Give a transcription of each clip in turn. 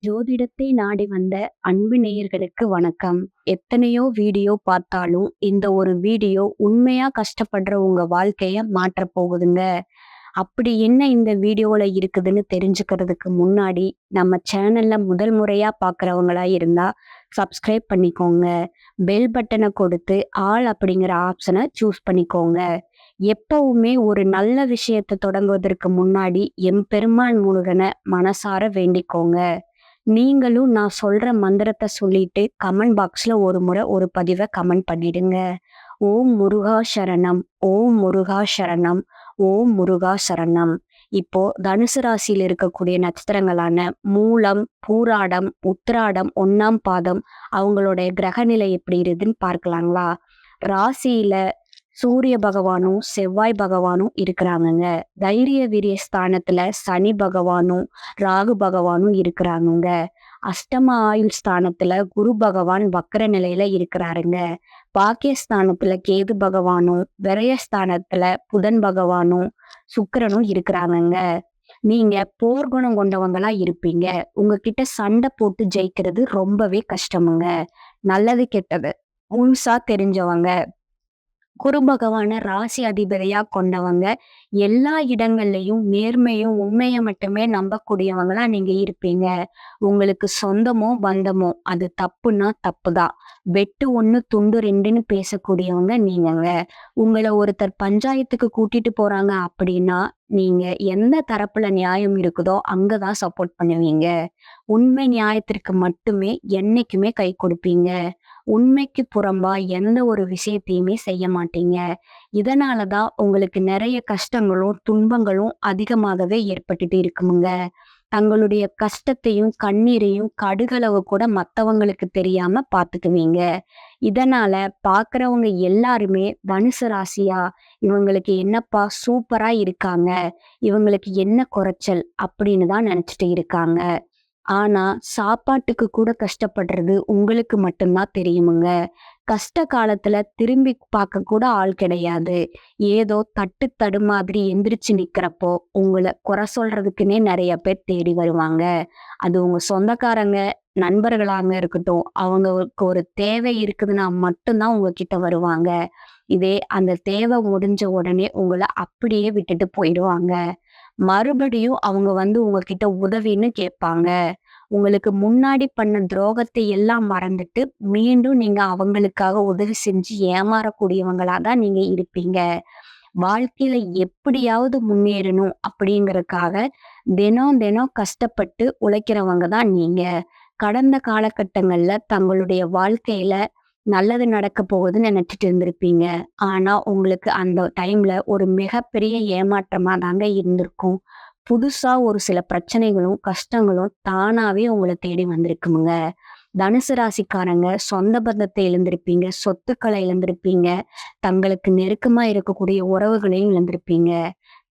ஜோதிடத்தை நாடி வந்த அன்பு நேயர்களுக்கு வணக்கம். எத்தனையோ வீடியோ பார்த்தாலும், இந்த ஒரு வீடியோ உண்மையா கஷ்டப்படுற உங்க வாழ்க்கைய மாற்றப் போகுதுங்க. அப்படி என்ன இந்த வீடியோல இருக்குதுன்னு தெரிஞ்சுக்கிறதுக்கு முன்னாடி, நம்ம சேனல்ல முதல் முறையா பார்க்குறவங்களா இருந்தா, சப்ஸ்கிரைப் பண்ணிக்கோங்க. பெல் பட்டன கொடுத்து, ஆல் அப்படிங்கிற ஆப்ஷன சூஸ் பண்ணிக்கோங்க. எப்பவுமே ஒரு நல்ல விஷயத்த தொடங்குவதற்கு முன்னாடி, எம்பெருமான் முருகன மனசார வேண்டிக்கோங்க. நீங்களும் நான் சொல்ற மந்திரத்த சொல்லிட்டு கமெண்ட் பாக்ஸ்ல ஒரு முறை ஒரு பதிவ கமெண்ட் பண்ணிடுங்க. ஓம் முருகா சரணம், ஓம் முருகா சரணம், ஓம் முருகா சரணம். இப்போ தனுசு ராசியில் இருக்கக்கூடிய நட்சத்திரங்களான மூலம், பூராடம், உத்திராடம், 1ஆம் பாதம் அவங்களுடைய கிரகநிலை எப்படி இருக்குதுன்னு பார்க்கலாங்களா? ராசியில சூரிய பகவானும் செவ்வாய் பகவானும் இருக்கிறாங்கங்க. தைரிய வீரிய ஸ்தானத்துல சனி பகவானும் ராகு பகவானும் இருக்கிறாங்கங்க. அஷ்டம ஆயுள் ஸ்தானத்துல குரு பகவான் வக்ர நிலையில இருக்கிறாருங்க. பாக்கியஸ்தானத்துல கேது பகவானும், விரயஸ்தானத்துல புதன் பகவானும் சுக்கிரனும் இருக்கிறாங்கங்க. நீங்க போர்க்குணம் கொண்டவங்களா இருப்பீங்க. உங்ககிட்ட சண்டை போட்டு ஜெயிக்கிறது ரொம்பவே கஷ்டமுங்க. நல்லது கெட்டது முழுசா தெரிஞ்சவங்க. குரு பகவான ராசி அதிபதியா கொண்டவங்க. எல்லா இடங்கள்லயும் நேர்மையும் உண்மையை மட்டுமே நம்பக்கூடியவங்களா நீங்க இருப்பீங்க. உங்களுக்கு சொந்தமோ பந்தமோ அது தப்புன்னா தப்புதான். வெட்டு ஒண்ணு துண்டு ரெண்டுன்னு பேசக்கூடியவங்க நீங்கங்க. உங்களை ஒருத்தர் பஞ்சாயத்துக்கு கூட்டிட்டு போறாங்க அப்படின்னா நீங்க எந்த தரப்புல நியாயம் இருக்குதோ அங்கதான் சப்போர்ட் பண்ணுவீங்க. உண்மை நியாயத்திற்கு மட்டுமே என்னைக்குமே கை கொடுப்பீங்க. உண்மைக்கு புறம்பா எந்த ஒரு விஷயத்தையுமே செய்ய மாட்டீங்க. இதனாலதான் உங்களுக்கு நிறைய கஷ்டங்களும் துன்பங்களும் அதிகமாகவே ஏற்பட்டுட்டு இருக்குமுங்க. தங்களுடைய கஷ்டத்தையும் கண்ணீரையும் கடுகளவு கூட மத்தவங்களுக்கு தெரியாம பாத்துக்குவீங்க. இதனால பாக்குறவங்க எல்லாருமே தனுசு ராசியா, இவங்களுக்கு என்னப்பா சூப்பரா இருக்காங்க, இவங்களுக்கு என்ன குறைச்சல் அப்படின்னு தான் நினைச்சிட்டு இருக்காங்க. ஆனா சாப்பாட்டுக்கு கூட கஷ்டப்படுறது உங்களுக்கு மட்டும்தான் தெரியுமுங்க. கஷ்ட காலத்துல திரும்பி பார்க்க கூட ஆள் கிடையாது. ஏதோ தட்டு தடுமாறி எந்திரிச்சு நிக்கிறப்போ உங்களை குறை சொல்றதுக்குன்னே நிறைய பேர் தேடி வருவாங்க. அது உங்க சொந்தக்காரங்க, நண்பர்களாக இருக்கட்டும், அவங்களுக்கு ஒரு தேவை இருக்குதுன்னா மட்டும்தான் உங்ககிட்ட வருவாங்க. இதே அந்த தேவை முடிஞ்ச உடனே உங்களை அப்படியே விட்டுட்டு போயிடுவாங்க. மறுபடியும் அவங்க வந்து உங்ககிட்ட உதவின்னு கேட்பாங்க. உங்களுக்கு முன்னாடி பண்ண துரோகத்தை எல்லாம் மறந்துட்டு மீண்டும் நீங்க அவங்களுக்காக உதவி செஞ்சு ஏமாறக்கூடியவங்களா தான் நீங்க இருப்பீங்க. வாழ்க்கையில எப்படியாவது முன்னேறணும் அப்படிங்கறதுக்காக தினம் தினம் கஷ்டப்பட்டு உழைக்கிறவங்க தான் நீங்க. கடந்த காலகட்டங்கள்ல தங்களுடைய வாழ்க்கையில நல்லது நடக்க போகுதுன்னு நினைச்சிட்டு இருந்திருப்பீங்க. ஆனா உங்களுக்கு அந்த டைம்ல ஒரு மிகப்பெரிய ஏமாற்றமா தாங்க இருந்திருக்கும். புதுசா ஒரு சில பிரச்சனைகளும் கஷ்டங்களும் தானாவே உங்களை தேடி வந்திருக்குமுங்க. தனுசு ராசிக்காரங்க சொந்த பந்தத்தை இழந்திருப்பீங்க, சொத்துக்களை இழந்திருப்பீங்க, தங்களுக்கு நெருக்கமா இருக்கக்கூடிய உறவுகளையும் இழந்திருப்பீங்க.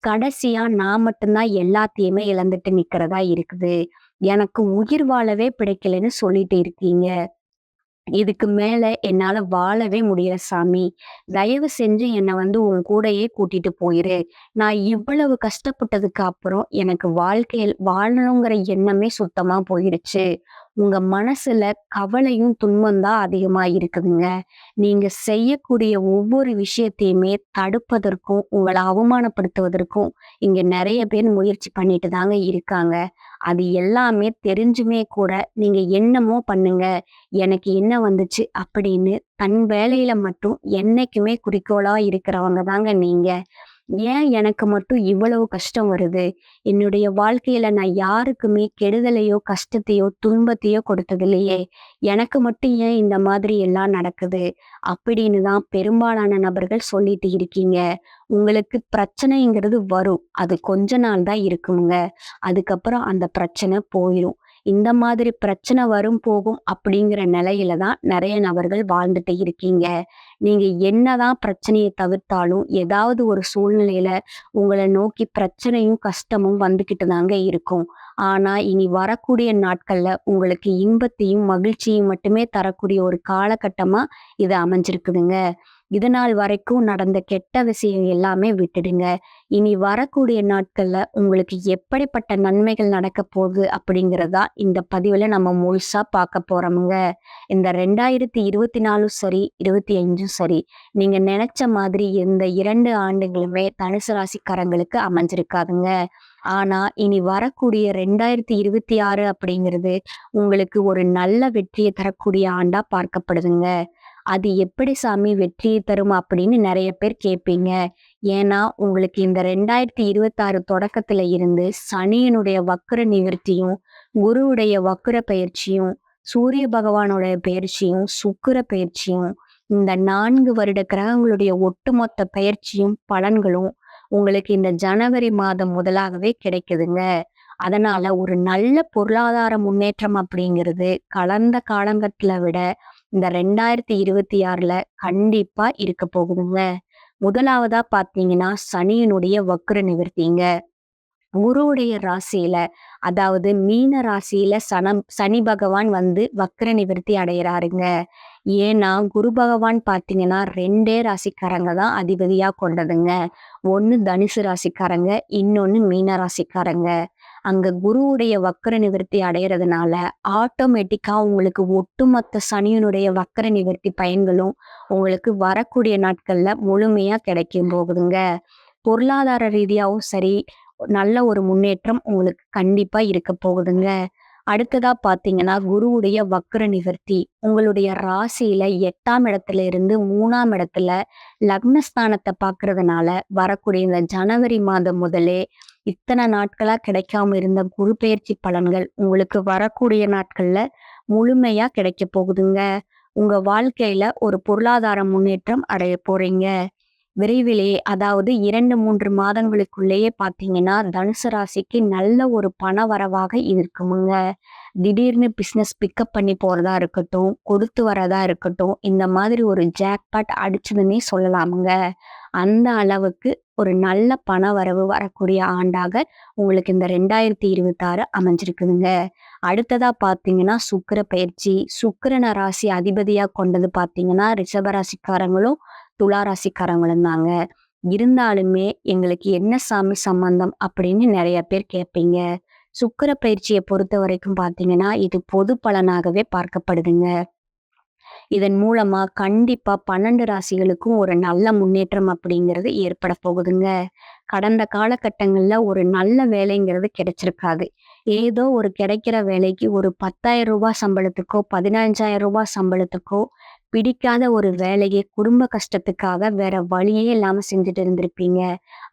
கடைசியா நான் மட்டும்தான் எல்லாத்தையுமே இழந்துட்டு நிக்கிறதா இருக்குது, எனக்கு உயிர் வாழவே பிடிக்கலைன்னு சொல்லிட்டு இருக்கீங்க. இதுக்கு மேல என்னால வாழவே முடியல சாமி. தயவு செஞ்சு என்ன வந்து உன் கூடயே கூட்டிட்டு போயிரு. நான் இவ்வளவு கஷ்டப்பட்டதுக்கு அப்புறம் எனக்கு வாழ்க்கையில் வாழணுங்கிற எண்ணமே சுத்தமா போயிடுச்சு. உங்க மனசுல கவலையும் துன்பம் தான் அதிகமா இருக்குதுங்க. நீங்க செய்யக்கூடிய ஒவ்வொரு விஷயத்தையுமே தடுப்பதற்கும், உங்கள அவமானப்படுத்துவதற்கும் இங்க நிறைய பேர் முயற்சி பண்ணிட்டு தாங்க இருக்காங்க. அது எல்லாமே தெரிஞ்சுமே கூட நீங்க என்னமோ பண்ணுங்க, எனக்கு என்ன வந்துச்சு அப்படின்னு தன் வேலையில மட்டும் என்னைக்குமே குறிக்கோளா இருக்கிறவங்க தாங்க நீங்க. ஏன் எனக்கு மட்டும் இவ்வளவு கஷ்டம் வருது? என்னுடைய வாழ்க்கையில நான் யாருக்குமே கெடுதலையோ, கஷ்டத்தையோ, துன்பத்தையோ கொடுத்ததில்லையே. எனக்கு மட்டும் ஏன் இந்த மாதிரி எல்லாம் நடக்குது? அப்படின்னு தான் பெரும்பாலான நபர்கள் சொல்லிட்டு இருக்கீங்க. உங்களுக்கு பிரச்சனைங்கிறது வரும். அது கொஞ்ச நாள் தான் இருக்குமுங்க. அதுக்கப்புறம் அந்த பிரச்சனை போயிரும். இந்த மாதிரி பிரச்சனை வரும் போகும் அப்படிங்கிற நிலையில தான் நிறைய நபர்கள் வாழ்ந்துட்டு இருக்கீங்க. நீங்க என்னதான் பிரச்சனையை தவிர்த்தாலும் ஏதாவது ஒரு சூழ்நிலையில உங்களை நோக்கி பிரச்சனையும் கஷ்டமும் வந்துகிட்டு தாங்க இருக்கும். ஆனா இனி வரக்கூடிய நாட்கள்ல உங்களுக்கு இன்பத்தையும் மகிழ்ச்சியும் மட்டுமே தரக்கூடிய ஒரு காலகட்டமா இது அமைஞ்சிருக்குதுங்க. இதுநாள் வரைக்கும் நடந்த கெட்ட விஷயம் எல்லாமே விட்டுடுங்க. இனி வரக்கூடிய நாட்கள்ல உங்களுக்கு எப்படிப்பட்ட நன்மைகள் நடக்கப் போகுது அப்படிங்கிறதா இந்த பதிவுல நம்ம முழுசா பார்க்க போறோமுங்க. இந்த 2024ம் சரி, 25ம் சரி, நீங்க நெனச்ச மாதிரி இந்த 2 ஆண்டுகளுமே தனுசு ராசிக்காரங்களுக்கு அமைஞ்சிருக்காதுங்க. ஆனா, இனி வரக்கூடிய 2026 அப்படிங்கிறது உங்களுக்கு ஒரு நல்ல வெற்றிய தரக்கூடிய ஆண்டா பார்க்கப்படுதுங்க. அது எப்படி சாமி வெற்றியை தரும் அப்படின்னு நெறைய பேர் கேட்பீங்க. ஏன்னா, உங்களுக்கு இந்த 2026 தொடக்கத்துல இருந்து சனியினுடைய வக்ர நிவர்த்தியும், குருவுடைய வக்ர பெயர்ச்சியும், சூரிய பகவானுடைய பெயர்ச்சியும், சுக்கிர பெயர்ச்சியும், இந்த 4 வருட கிரகங்களுடைய ஒட்டுமொத்த பெயர்ச்சியும், பலன்களும் உங்களுக்கு இந்த ஜனவரி மாதம் முதலாகவே கிடைக்குதுங்க. அதனால ஒரு நல்ல பொருளாதார முன்னேற்றம் அப்படிங்கிறது கடந்த காலங்கட்ல விட இந்த 2026ல கண்டிப்பா இருக்க போகுதுங்க. முதலாவதா பார்த்தீங்கன்னா, சனியினுடைய வக்ர நிவர்த்திங்க. குருவுடைய ராசியில, அதாவது மீன ராசியில சனி பகவான் வந்து வக்ர நிவர்த்தி அடையறாருங்க. ஏன்னா, குரு பகவான் பார்த்தீங்கன்னா 2 ராசிக்காரங்க தான் அதிபதியா கொண்டதுங்க. ஒண்ணு தனுசு ராசிக்காரங்க, இன்னொன்னு மீன ராசிக்காரங்க. அங்க குருவுடைய வக்ர நிவர்த்தி அடையறதுனால, ஆட்டோமேட்டிக்கா உங்களுக்கு ஒட்டுமொத்த சனியினுடைய வக்ர நிவர்த்தி பயன்களும் உங்களுக்கு வரக்கூடிய நாட்கள்ல முழுமையா கிடைக்கும் போகுதுங்க. பொருளாதார ரீதியாவும் சரி, நல்ல ஒரு முன்னேற்றம் உங்களுக்கு கண்டிப்பா இருக்க போகுதுங்க. அடுத்ததா பார்த்தீங்கன்னா, குருவுடைய வக்ர நிவர்த்தி. உங்களுடைய ராசியில 8ஆம் இடத்துல இருந்து 3ஆம் இடத்துல லக்னஸ்தானத்த பார்க்கறதுனால, வரக்கூடிய இந்த ஜனவரி மாதம் முதலே இத்தன நாட்களா கிடைக்காம இருந்த குரு பெயர்ச்சி பலன்கள் உங்களுக்கு வரக்கூடிய நாட்கள்ல முழுமையா கிடைக்கப் போகுதுங்க. உங்க வாழ்க்கையில ஒரு பொருளாதார முன்னேற்றம் அடைய போறீங்க. விரைவிலேயே அதாவது 2, 3 மாதங்களுக்குள்ளேயே பார்த்தீங்கன்னா, தனுசு ராசிக்கு நல்ல ஒரு பண வரவாக இருக்குமுங்க. திடீர்னு பிசினஸ் பிக்கப் பண்ணி போறதா இருக்கட்டும், கொடுத்து வரதா இருக்கட்டும், இந்த மாதிரி ஒரு ஜாக்பாட் அடிச்சதுன்னே சொல்லலாமுங்க. அந்த அளவுக்கு ஒரு நல்ல பண வரவு வரக்கூடிய ஆண்டாக உங்களுக்கு இந்த 2026 அமைஞ்சிருக்குதுங்க. அடுத்ததா பார்த்தீங்கன்னா, சுக்கிர பெயர்ச்சி. சுக்கிரன ராசி அதிபதியா கொண்டது பார்த்தீங்கன்னா, ரிஷப ராசிக்காரங்களும், துலா ராசிக்காரங்களும் தாங்க. இருந்தாலுமே எங்களுக்கு என்ன சாமி சம்பந்தம் அப்படின்னு நெறைய பேர் கேட்பீங்க. சுக்கிர பயிற்சிய பொறுத்தவரைக்கும் பார்த்தீங்கன்னா, இது பொது பலனாகவே பார்க்கப்படுதுங்க. இதன் மூலமா கண்டிப்பா 12 ராசிகளுக்கும் ஒரு நல்ல முன்னேற்றம் அப்படிங்கிறது ஏற்பட போகுதுங்க. கடந்த காலகட்டங்கள்ல ஒரு நல்ல வேலைங்கிறது கிடைச்சிருக்காது. ஏதோ ஒரு கிடைக்கிற வேலைக்கு ஒரு ரூ. 10,000 சம்பளத்துக்கோ, ரூ. 15,000 சம்பளத்துக்கோ பிடிக்காத ஒரு வேலையை குடும்ப கஷ்டத்துக்காக வேற வழியே இல்லாம செஞ்சுட்டு இருந்திருப்பீங்க.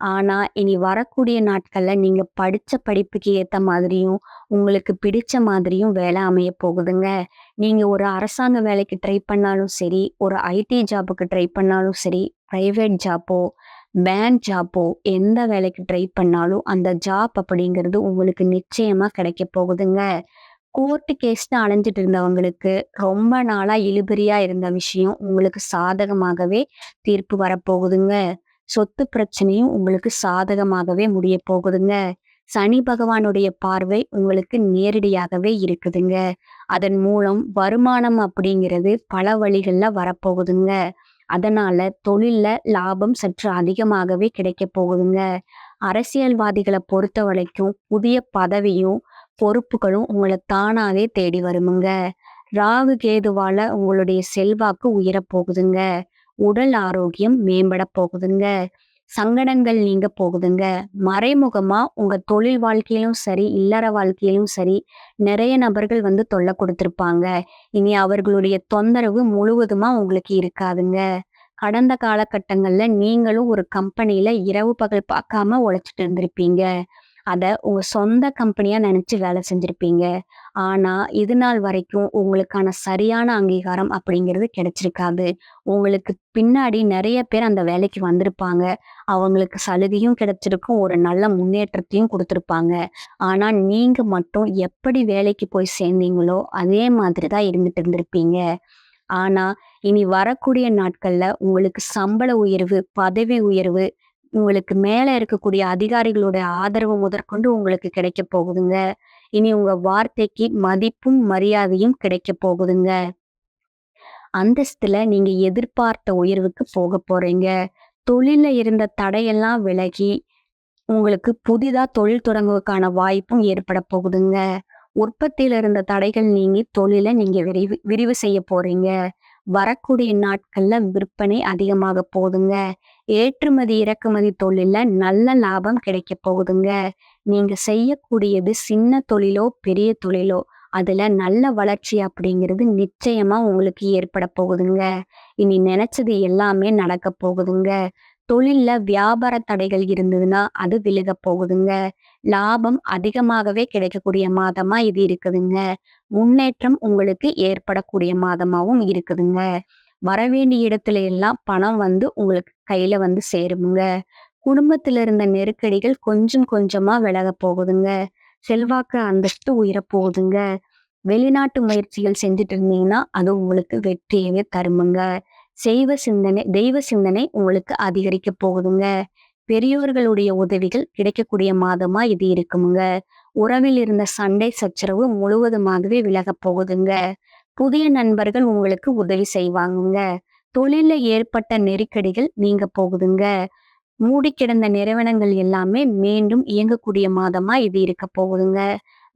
ஆனா, இனி வரக்கூடிய நாட்கள்ல நீங்க படிச்ச படிப்புக்கு ஏத்த மாதிரியும், உங்களுக்கு பிடிச்ச மாதிரியும் வேலை அமைய போகுதுங்க. நீங்க ஒரு அரசாங்க வேலைக்கு ட்ரை பண்ணாலும் சரி, ஒரு ஐடி ஜாப்புக்கு ட்ரை பண்ணாலும் சரி, பிரைவேட் ஜாப்போ, பேங்க் ஜாப்போ எந்த வேலைக்கு ட்ரை பண்ணாலும் அந்த ஜாப் அப்படிங்கிறது உங்களுக்கு நிச்சயமா கிடைக்க போகுதுங்க. கோர்ட் கேஸ்ன்னு அலைஞ்சிட்டு இருந்தவங்களுக்கு ரொம்ப நாளா இழுபறியா இருந்த விஷயம் உங்களுக்கு சாதகமாகவே தீர்ப்பு வரப்போகுதுங்க. சொத்து பிரச்சனையும் உங்களுக்கு சாதகமாகவே முடிய போகுதுங்க. சனி பகவானுடைய பார்வை உங்களுக்கு நேரடியாகவே இருக்குதுங்க. அதன் மூலம் வருமானம் அப்படிங்கிறது பல வழிகள்ல வரப்போகுதுங்க. அதனால தொழில்ல லாபம் சற்று அதிகமாகவே கிடைக்க போகுதுங்க. அரசியல்வாதிகளை பொறுத்த வரைக்கும் புதிய பதவியும் பொறுப்புகளும் உங்களை தானாவே தேடி வருமுங்க. ராகு கேதுவால உங்களுடைய செல்வாக்கு உயரப் போகுதுங்க. உடல் ஆரோக்கியம் மேம்பட போகுதுங்க. சங்கடங்கள் நீங்க போகுதுங்க. மறைமுகமா உங்க தொழில் வாழ்க்கையிலும் சரி, இல்லற வாழ்க்கையிலும் சரி, நிறைய நபர்கள் வந்து தொல்லை கொடுத்திருப்பாங்க. இனி அவர்களுடைய தொந்தரவு முழுவதுமா உங்களுக்கு இருக்காதுங்க. கடந்த காலகட்டங்கள்ல நீங்களும் ஒரு கம்பெனியில இரவு பகல் பார்க்காம உழைச்சிட்டு இருந்திருப்பீங்க. அத உங்க சொந்த கம்பெனியா நினைச்சு வேலை செஞ்சிருப்பீங்க. ஆனா, இது நாள் வரைக்கும் உங்களுக்கான சரியான அங்கீகாரம் அப்படிங்கிறது கிடைச்சிருக்காது. உங்களுக்கு பின்னாடி நெறைய பேர் அந்த வேலைக்கு வந்திருப்பாங்க. அவங்களுக்கு சலுகையும் கிடைச்சிருக்கும். ஒரு நல்ல முன்னேற்றத்தையும் குடுத்திருப்பாங்க. ஆனா, நீங்க மட்டும் எப்படி வேலைக்கு போய் சேர்ந்தீங்களோ, அதே மாதிரி தான் இருந்துட்டு இருந்திருப்பீங்க. ஆனா, இனி வரக்கூடிய நாட்கள்ல உங்களுக்கு சம்பள உயர்வு, பதவி உயர்வு, உங்களுக்கு மேல இருக்கக்கூடிய அதிகாரிகளோட ஆதரவு முதற்கொண்டு உங்களுக்கு கிடைக்கப் போகுதுங்க. இனி உங்க வார்த்தைக்கு மதிப்பும், மரியாதையும் கிடைக்கப் போகுதுங்க. அந்தஸ்துல நீங்க எதிர்பார்த்த உயர்வுக்கு போக போறீங்க. தொழில்ல இருந்த தடையெல்லாம் விலகி, உங்களுக்கு புதிதா தொழில் தொடங்குவதற்கான வாய்ப்பும் ஏற்பட போகுதுங்க. உற்பத்தியில இருந்த தடைகள் நீங்கி தொழில நீங்க விரிவு செய்ய போறீங்க. வரக்கூடிய நாட்கள்ல விற்பனை அதிகமாக போகுதுங்க. ஏற்றுமதி, இறக்குமதி தொழில்ல நல்ல லாபம் கிடைக்க போகுதுங்க. நீங்க செய்யக்கூடியது சின்ன தொழிலோ, பெரிய தொழிலோ, அதுல நல்ல வளர்ச்சி அப்படிங்கிறது நிச்சயமா உங்களுக்கு ஏற்பட போகுதுங்க. இனி நினைச்சது எல்லாமே நடக்க போகுதுங்க. தொழில்ல வியாபார தடைகள் இருந்ததுன்னா அது விலகப் போகுதுங்க. லாபம் அதிகமாகவே கிடைக்கக்கூடிய மாதமா இது இருக்குதுங்க. முன்னேற்றம் உங்களுக்கு ஏற்படக்கூடிய மாதமாவும் இருக்குதுங்க. வரவேண்டிய இடத்துல எல்லாம் பணம் வந்து உங்களுக்கு கையில வந்து சேருமுங்க. குடும்பத்துல இருந்த நெருக்கடிகள் கொஞ்சம் கொஞ்சமா விலகப் போகுதுங்க. செல்வாக்கு, அந்தஸ்து உயரப் போகுதுங்க. வெளிநாட்டு முயற்சிகள் செஞ்சுட்டு இருந்தீங்கன்னா அது உங்களுக்கு வெற்றியவே தருமுங்க. தெய்வ சிந்தனை உங்களுக்கு அதிகரிக்க போகுதுங்க. பெரியோர்களுடைய உதவிகள் கிடைக்கக்கூடிய மாதமா இது இருக்குமுங்க. உறவில் இருந்த சண்டை சச்சரவு முழுவதுமாகவே விலகப் போகுதுங்க. புதிய நண்பர்கள் உங்களுக்கு உதவி செய்வாங்கங்க. தொழில்ல ஏற்பட்ட நெருக்கடிகள் நீங்க போகுதுங்க. மூடி கிடந்த நிறுவனங்கள் எல்லாமே மீண்டும் இயங்கக்கூடிய மாதமா இது இருக்க போகுதுங்க.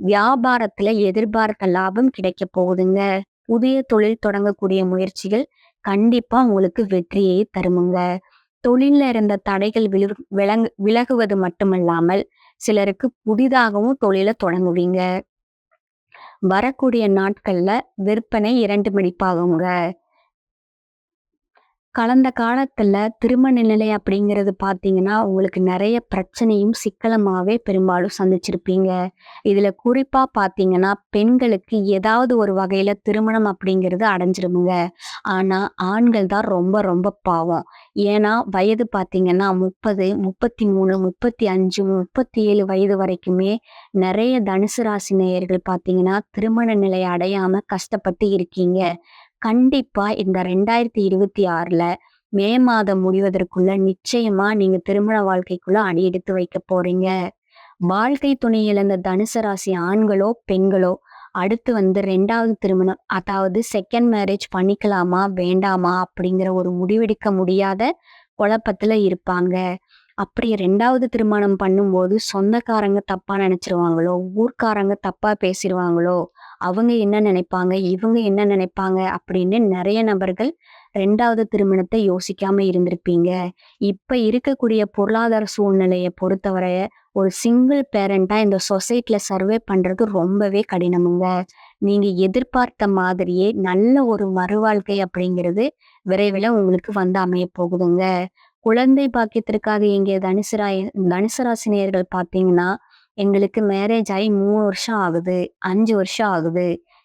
வியாபாரத்துல எதிர்பார்த்த லாபம் கிடைக்க போகுதுங்க. புதிய தொழில் தொடங்கக்கூடிய முயற்சிகள் கண்டிப்பா உங்களுக்கு வெற்றியை தருமுங்க. தொழில்ல இருந்த தடைகள் விலகுவது மட்டுமல்லாமல் சிலருக்கு புதிதாகவும் தொழில தொடங்குவீங்க. வரக்கூடிய நாட்கள்ல விற்பனை 2 மடிப்பாகுங்க. கடந்த காலத்துல திருமண நிலை அப்படிங்கிறது பார்த்தீங்கன்னா, உங்களுக்கு நெறைய பிரச்சனையும், சிக்கலுமாவே பெரும்பாலும் சந்திச்சிருப்பீங்க. இதுல குறிப்பா பார்த்தீங்கன்னா, பெண்களுக்கு ஏதாவது ஒரு வகையில திருமணம் அப்படிங்கிறது அடைஞ்சிருமுங்க. ஆனா, ஆண்கள் தான் ரொம்ப ரொம்ப பாவம். ஏன்னா, வயது பார்த்தீங்கன்னா 30, 33, 35, 37 வயது வரைக்குமே நெறைய தனுசு ராசி நேயர்கள் பார்த்தீங்கன்னா, திருமண நிலை அடையாம கஷ்டப்பட்டு இருக்கீங்க. கண்டிப்பா இந்த 2026ல மே மாதம் முடிவதற்குள்ள நிச்சயமா நீங்க திருமண வாழ்க்கைக்குள்ள அடி எடுத்து வைக்க போறீங்க. வாழ்க்கை துணை இழந்த தனுசு ராசி ஆண்களோ, பெண்களோ அடுத்து வந்து 2வது திருமணம், அதாவது செகண்ட் மேரேஜ் பண்ணிக்கலாமா? வேண்டாமா? அப்படிங்கிற ஒரு முடிவெடுக்க முடியாத குழப்பத்துல இருப்பாங்க. அப்படி 2வது திருமணம் பண்ணும்போது சொந்தக்காரங்க தப்பா நினைச்சிருவாங்களோ, ஊர்க்காரங்க தப்பா பேசிருவாங்களோ, அவங்க என்ன நினைப்பாங்க, இவங்க என்ன நினைப்பாங்க அப்படின்னு நெறைய நபர்கள் 2வது திருமணத்தை யோசிக்காம இருந்திருப்பீங்க. இப்ப இருக்கக்கூடிய பொருளாதார சூழ்நிலைய பொறுத்தவரைய ஒரு சிங்கிள் பேரண்டா இந்த சொசைட்டில சர்வே பண்றது ரொம்பவே கடினமுங்க. நீங்க எதிர்பார்த்த மாதிரியே நல்ல ஒரு மறுவாழ்க்கை அப்படிங்கிறது விரைவில உங்களுக்கு வந்து அமைய போகுதுங்க. குழந்தை பாக்கியத்திற்காக இங்கே தனுசு ராசி நேயர்கள் பார்த்தீங்கன்னா, எங்களுக்கு மேரேஜ் ஆகி 3 வருஷம் ஆகுது, 5 வருஷம் ஆகுது,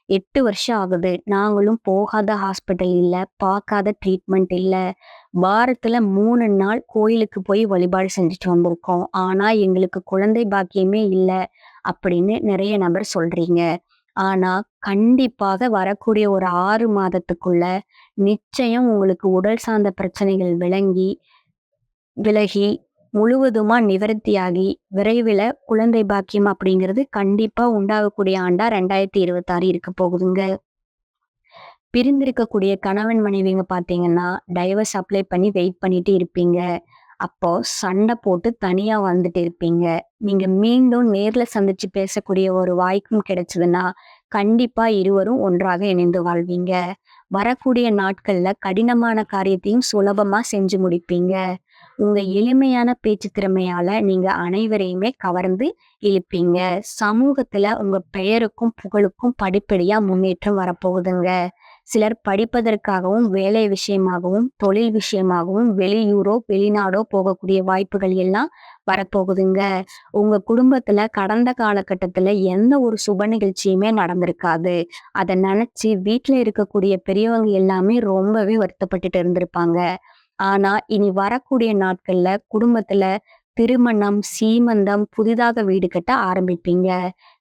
8 வருஷம் ஆகுது. நாங்களும் போகாத ஹாஸ்பிட்டல் இல்ல, பார்க்காத ட்ரீட்மெண்ட் இல்ல. வாரத்துல 3 நாள் கோயிலுக்கு போய் வழிபாடு செஞ்சுட்டு வந்திருக்கோம். ஆனா எங்களுக்கு குழந்தை பாக்கியமே இல்ல அப்படின்னு நெறைய நபர் சொல்றீங்க. ஆனா கண்டிப்பாக வரக்கூடிய ஒரு 6 மாதத்துக்குள்ள நிச்சயம் உங்களுக்கு உடல் சார்ந்த பிரச்சனைகள் விலகி முழுவதுமா நிவர்த்தியாகி விரைவில குழந்தை பாக்கியம் அப்படிங்கிறது கண்டிப்பா உண்டாகக்கூடிய ஆண்டா 2026 இருக்க போகுதுங்க. பிரிந்திருக்கக்கூடிய கணவன் மனைவிங்க பார்த்தீங்கன்னா, டைவர்ஸ் அப்ளை பண்ணி வெயிட் பண்ணிட்டு இருப்பீங்க. அப்போ சண்டை போட்டு தனியா வாழ்ந்துட்டு இருப்பீங்க. நீங்க மீண்டும் நேர்ல சந்திச்சு பேசக்கூடிய ஒரு வாய்ப்பும் கிடைச்சதுன்னா, கண்டிப்பா இருவரும் ஒன்றாக இணைந்து வாழ்வீங்க. வரக்கூடிய நாட்கள்ல கடினமான காரியத்தையும் சுலபமா செஞ்சு முடிப்பீங்க. உங்க எளிமையான பேச்சு திறமையால நீங்க அனைவரையுமே கவர்ந்து இழுப்பீங்க. சமூகத்துல உங்க பெயருக்கும், புகழுக்கும் படிப்படியா முன்னேற்றம் வரப்போகுதுங்க. சிலர் படிப்பதற்காகவும், வேலை விஷயமாகவும், தொழில் விஷயமாகவும் வெளியூரோ, வெளிநாடோ போகக்கூடிய வாய்ப்புகள் எல்லாம் வரப்போகுதுங்க. உங்க குடும்பத்துல கடந்த காலகட்டத்துல எந்த ஒரு சுப நிகழ்ச்சியுமே நடந்திருக்காது. அத நினைச்சு வீட்ல இருக்கக்கூடிய பெரியவங்க எல்லாமே ரொம்பவே வருத்தப்பட்டுட்டு இருந்திருப்பாங்க. ஆனா இனி வரக்கூடிய நாட்கள்ல குடும்பத்துல திருமணம், சீமந்தம், புதிதாக வீடு கட்ட ஆரம்பிப்பீங்க.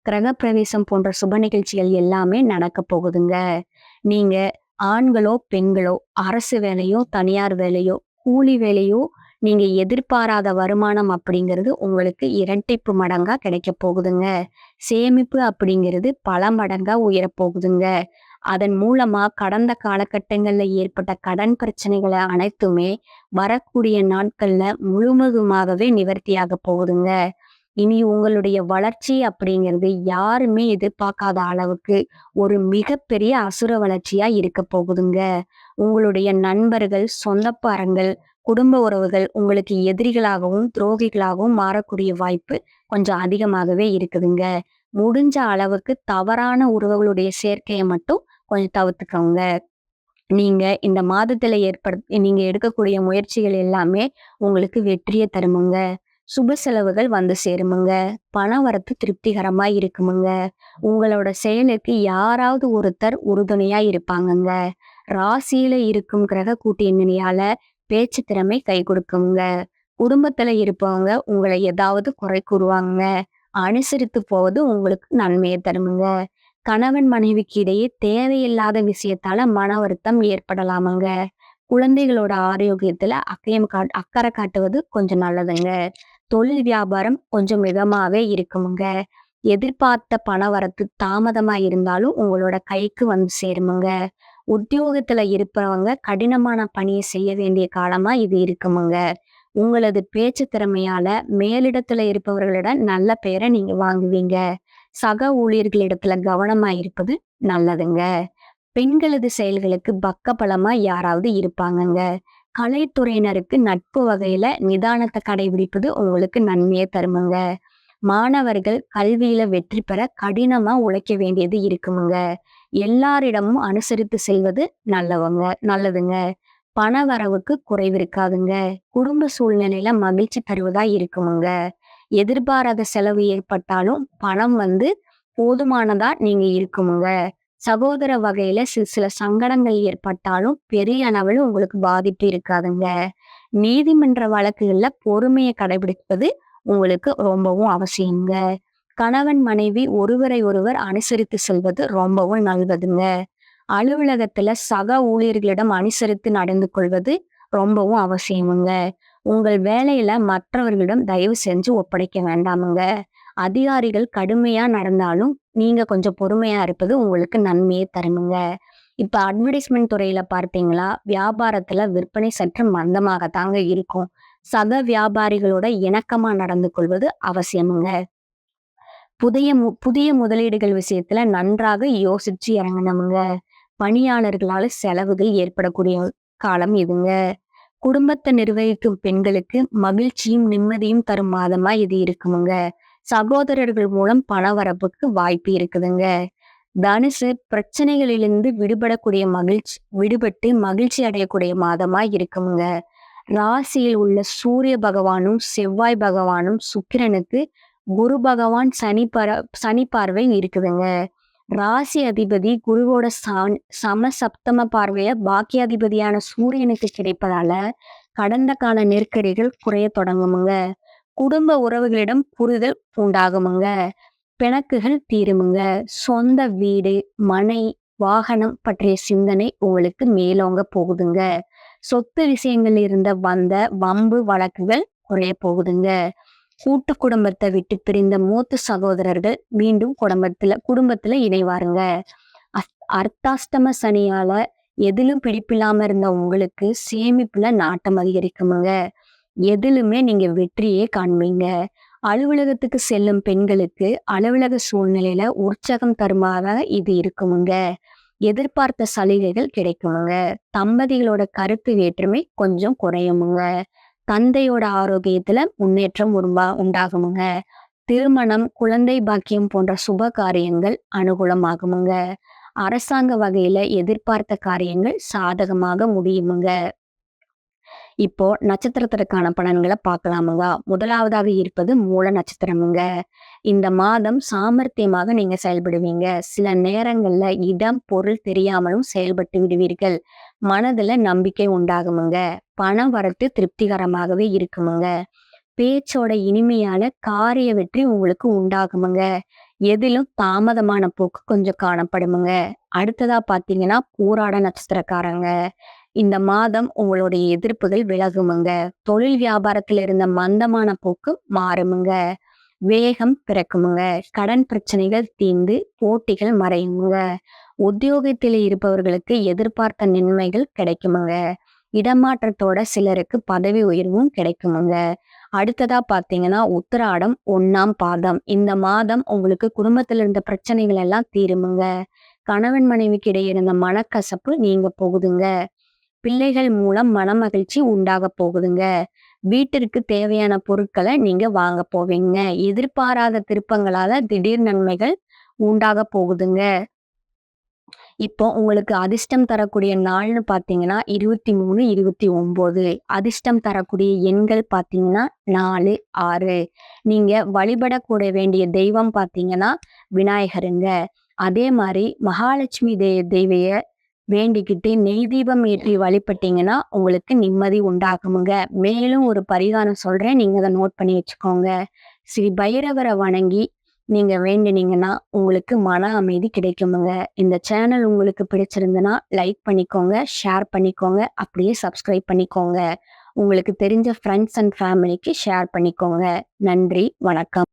கிரகப்பிரவேசம் போன்ற சுப நிகழ்ச்சிகள் எல்லாமே நடக்க போகுதுங்க. நீங்க ஆண்களோ, பெண்களோ, அரசு வேலையோ, தனியார் வேலையோ, கூலி வேலையோ, நீங்க எதிர்பாராத வருமானம் அப்படிங்கிறது உங்களுக்கு இரட்டிப்பு மடங்கா கிடைக்க போகுதுங்க. சேமிப்பு அப்படிங்கிறது பல மடங்கா உயரப் போகுதுங்க. அதன் மூலமா கடந்த காலகட்டங்கள்ல ஏற்பட்ட கடன் பிரச்சனைகள அனைத்துமே வரக்கூடிய நாட்கள்ல முழுவதுமாகவே நிவர்த்தியாக போகுதுங்க. இனி உங்களுடைய வளர்ச்சி அப்படிங்கிறது யாருமே எதிர்பார்க்காத அளவுக்கு ஒரு மிகப்பெரிய அசுர வளர்ச்சியா இருக்க போகுதுங்க. உங்களுடைய நண்பர்கள், சொந்தக்காரங்கள், குடும்ப உறவுகள் உங்களுக்கு எதிரிகளாகவும், துரோகிகளாகவும் மாறக்கூடிய வாய்ப்பு கொஞ்சம் அதிகமாகவே இருக்குதுங்க. முடிஞ்ச அளவுக்கு தவறான உறவுகளுடைய சேர்க்கைய மட்டும் கொஞ்சம் தவிர்த்துக்கோங்க. நீங்க இந்த மாதத்துல நீங்க எடுக்கக்கூடிய முயற்சிகள் எல்லாமே உங்களுக்கு வெற்றிய தருமுங்க. சுப செலவுகள் வந்து சேருமுங்க. பணவரத்து திருப்திகரமா இருக்குமுங்க. உங்களோட செயலுக்கு யாராவது ஒருத்தர் உறுதுணையா இருப்பாங்கங்க. ராசியில இருக்கும் கிரக கூட்டு எண்ணியால பேச்சு திறமை கை கொடுக்குங்க. குடும்பத்துல இருப்பவங்க உங்களை ஏதாவது குறை கூறுவாங்க. அனுசரித்து போவது உங்களுக்கு நன்மையை தருமுங்க. கணவன் மனைவிக்கு இடையே தேவையில்லாத விஷயத்தால மன வருத்தம் ஏற்படலாமுங்க. குழந்தைகளோட ஆரோக்கியத்துல அக்கறை காட்டுவது கொஞ்சம் நல்லதுங்க. தொழில் வியாபாரம் கொஞ்சம் மிதமாவே இருக்குமுங்க. எதிர்பார்த்த பணவரத்து தாமதமா இருந்தாலும் உங்களோட கைக்கு வந்து சேருமுங்க. உத்தியோகத்துல இருப்பவங்க கடினமான பணியை செய்ய வேண்டிய காலமா இது இருக்குமுங்க. உங்களது பேச்சு திறமையால மேலிடத்துல இருப்பவர்களிடம் நல்ல பெயரை நீங்க வாங்குவீங்க. சக ஊழியர்களிடத்துல கவனமா இருப்பது நல்லதுங்க. பெண்களது செயல்களுக்கு பக்கபலமா யாராவது இருப்பாங்கங்க. கலைத்துறையினருக்கு நட்பு வகையில நிதானத்தை கடைபிடிப்பது உங்களுக்கு நன்மையை தருமுங்க. மாணவர்கள் கல்வியில வெற்றி பெற கடினமா உழைக்க வேண்டியது இருக்குமுங்க. எல்லாரிடமும் அனுசரித்து செல்வது நல்லதுங்க. பண வரவுக்கு குறைவு இருக்காதுங்க. குடும்ப சூழ்நிலையில மகிழ்ச்சி தருவதா இருக்குமுங்க. எதிர்பாராத செலவு ஏற்பட்டாலும் பணம் வந்து போதுமானதா நீங்க இருக்குமுங்க. சகோதர வகையில சில சங்கடங்கள் ஏற்பட்டாலும் பெரிய அளவில் உங்களுக்கு பாதிப்பு இருக்காதுங்க. நீதிமன்ற வழக்குகள்ல பொறுமையை கடைபிடிப்பது உங்களுக்கு ரொம்பவும் அவசியங்க. கணவன் மனைவி ஒருவரை ஒருவர் அனுசரித்து செல்வது ரொம்பவும் நல்லதுங்க. அலுவலகத்துல சக ஊழியர்களிடம் அனுசரித்து நடந்து கொள்வது ரொம்பவும் அவசியமுங்க. உங்கள் வேலையில மற்றவர்களிடம் தயவு செஞ்சு ஒப்படைக்க வேண்டாமுங்க. அதிகாரிகள் கடுமையா நடந்தாலும் நீங்க கொஞ்சம் பொறுமையா இருப்பது உங்களுக்கு நன்மையை தருமுங்க. இப்ப அட்வர்டைஸ்மெண்ட் துறையில பார்த்தீங்களா, வியாபாரத்துல விற்பனை சற்று மந்தமாக தாங்க இருக்கும். சக வியாபாரிகளோட இணக்கமா நடந்து கொள்வது அவசியமுங்க. புதிய முதலீடுகள் விஷயத்துல நன்றாக யோசிச்சு இறங்கணுமுங்க. பணியாளர்களால செலவுகள் ஏற்படக்கூடிய காலம் இதுங்க. குடும்பத்தை நிர்வகிக்கும் பெண்களுக்கு மகிழ்ச்சியும் நிம்மதியும் தரும் மாதமா இது இருக்குமுங்க. சகோதரர்கள் மூலம் பணவரப்புக்கு வாய்ப்பு இருக்குதுங்க. தனுசு பிரச்சனைகளிலிருந்து விடுபட்டு மகிழ்ச்சி அடையக்கூடிய மாதமா இருக்குமுங்க. ராசியில் உள்ள சூரிய பகவானும் செவ்வாய் பகவானும் சுக்கிரனுக்கு குரு பகவான் சனி பார்வை இருக்குதுங்க. ராசி அதிபதி குருவோட சமசப்தம பார்வைய பாக்கியாதிபதியான சூரியனுக்கு கிடைப்பதால கடந்த கால நெருக்கடிகள் குறைய தொடங்குமுங்க. குடும்ப உறவுகளிடம் புரிதல் உண்டாகுமுங்க. பிணக்குகள் தீருமுங்க. சொந்த வீடு, மனை, வாகனம் பற்றிய சிந்தனை உங்களுக்கு மேலோங்க போகுதுங்க. சொத்து விஷயங்கள் வந்த வம்பு வழக்குகள் குறைய போகுதுங்க. கூட்டு குடும்பத்தை விட்டு பிரிந்த மூத்த சகோதரர்கள் மீண்டும் குடும்பத்துல இணைவாருங்க. அர்த்தாஷ்டம சனியால எதிலும் பிடிப்பில்லாம இருந்த உங்களுக்கு சேமிப்புல நாட்டம் அதிகரிக்குமுங்க. எதிலுமே நீங்க வெற்றியே காண்பீங்க. அலுவலகத்துக்கு செல்லும் பெண்களுக்கு அலுவலக சூழ்நிலையில உற்சாகம் தருமாற இது இருக்குமுங்க. எதிர்பார்த்த சலுகைகள் கிடைக்குமுங்க. தம்பதிகளோட கருத்து வேற்றுமை கொஞ்சம் குறையுமுங்க. தந்தையோட ஆரோக்கியத்துல முன்னேற்றம் உண்டாகுமுங்க. திருமணம், குழந்தை பாக்கியம் போன்ற சுப காரியங்கள் அனுகூலமாகுமுங்க. அரசாங்க வகையில எதிர்பார்த்த காரியங்கள் சாதகமாக முடியுமுங்க. இப்போ நட்சத்திரத்திற்கான பலன்களை பார்க்கலாமுங்க. முதலாவதாக இருப்பது மூல நட்சத்திரமுங்க. இந்த மாதம் சாமர்த்தியமாக நீங்க செயல்படுவீங்க. சில நேரங்கள்ல இடம் பொருள் தெரியாமலும் செயல்பட்டு விடுவீர்கள். மனதுல நம்பிக்கை உண்டாகுமுங்க. பண வரத்து திருப்திகரமாகவே இருக்குமுங்க. பேச்சோட இனிமையால காரிய வெற்றி உங்களுக்கு உண்டாகுமுங்க. எதிலும் தாமதமான போக்கு கொஞ்சம் காணப்படுமுங்க. அடுத்ததா பாத்தீங்கன்னா பூராட நட்சத்திரக்காரங்க. இந்த மாதம் உங்களுடைய எதிர்ப்புகள் விலகுமுங்க. தொழில் வியாபாரத்துல இருந்த மந்தமான போக்கு மாறுமுங்க. வேகம் பிறக்குமுங்க. கடன் பிரச்சனைகள் தீர்ந்து போட்டிகள் மறையுமுங்க. உத்தியோகத்தில் இருப்பவர்களுக்கு எதிர்பார்த்த நன்மைகள் கிடைக்குமுங்க. இடமாற்றத்தோட சிலருக்கு பதவி உயர்வும் கிடைக்குமுங்க. அடுத்ததா பார்த்தீங்கன்னா, உத்திராடம் 1ஆம் பாதம். இந்த மாதம் உங்களுக்கு குடும்பத்துல இருந்த பிரச்சனைகள் எல்லாம் தீருமுங்க. கணவன் மனைவிக்கு இடையே இருந்த மனக்கசப்பு நீங்க போகுதுங்க. பிள்ளைகள் மூலம் மனமகிழ்ச்சி உண்டாக போகுதுங்க. வீட்டிற்கு தேவையான பொருட்கள நீங்க வாங்க போவீங்க. எதிர்பாராத திருப்பங்களால திடீர் நன்மைகள் உண்டாக போகுதுங்க. இப்போ உங்களுக்கு அதிர்ஷ்டம் தரக்கூடிய நாள்னு பார்த்தீங்கன்னா 23, 29. அதிர்ஷ்டம் தரக்கூடிய எண்கள் பார்த்தீங்கன்னா 4, 6. நீங்க வழிபடக்கூட வேண்டிய தெய்வம் பார்த்தீங்கன்னா விநாயகருங்க. அதே மாரி மகாலட்சுமி தேவிய வேண்டிக்கிட்டு நெய் தீபம் ஏற்றி வழிபட்டீங்கன்னா உங்களுக்கு நிம்மதி உண்டாகுமுங்க. மேலும் ஒரு பரிகாரம் சொல்றேன். நீங்க அத நோட் பண்ணி வச்சுக்கோங்க. ஸ்ரீ பைரவர வணங்கி நீங்க வேண்டுனீங்கன்னா உங்களுக்கு மன அமைதி கிடைக்குமுங்க. இந்த சேனல் உங்களுக்கு பிடிச்சிருந்ததுன்னா லைக் பண்ணிக்கோங்க, ஷேர் பண்ணிக்கோங்க, அப்படியே சப்ஸ்கிரைப் பண்ணிக்கோங்க. உங்களுக்கு தெரிஞ்ச ஃப்ரெண்ட்ஸ் அண்ட் ஃபேமிலிக்கு ஷேர் பண்ணிக்கோங்க. நன்றி, வணக்கம்.